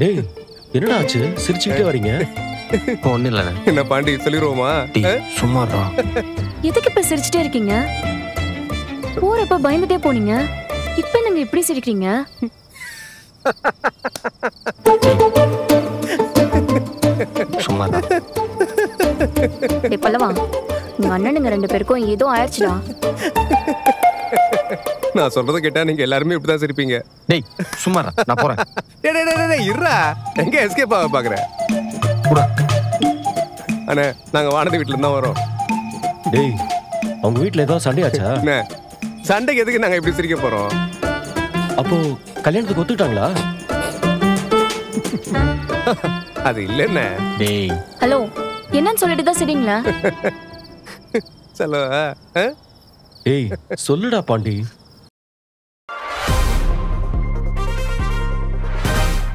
டேய் என்னடா ஆச்சு சிரிச்சுக்கிட்டே வரீங்க? ஒன்றும் இல்லைண்ணே. என்ன பாண்டி சொல்லிடுவோமா? சும்மாடா. எதுக்கு இப்ப சிரிச்சுட்டே இருக்கீங்க? போறப்ப பயந்துட்டே போனீங்க, இப்ப நீங்க இப்படி சிரிக்கிறீங்க? சும்மாடா. டேய் பல்லவா, உங்க அண்ணனுங்க 2 பேருக்கும் ஏதோ ஆயிடுச்சுடா. நான் சொல்றத கேட்டா நீங்க எல்லாருமே இப்படிதான் சிரிப்பீங்க. டேய் சும்மாடா, நான் போறேன். டேய் டேய் டேய் டேய் இருடா. எங்க எஸ்கேப் ஆக பாக்குற? போடா. அண்ணே நாங்க வானதி வீட்ல இருந்தா வரோம். டேய் அவங்க வீட்ல ஏதோ சண்டை ஆச்சா? அண்ணே சண்டைக்கு எதுக்கு நாங்க இப்படி சிரிக்க போறோம்? அப்போ கல்யாணத்துக்கு ஒத்துக்கிட்டாங்களா? அது இல்லண்ணே. டேய் ஹலோ, என்னன்னு சொல்லிட்டு தான் சரிங்களா? சொல்ல டேய் சொல்லுடா பாண்டி.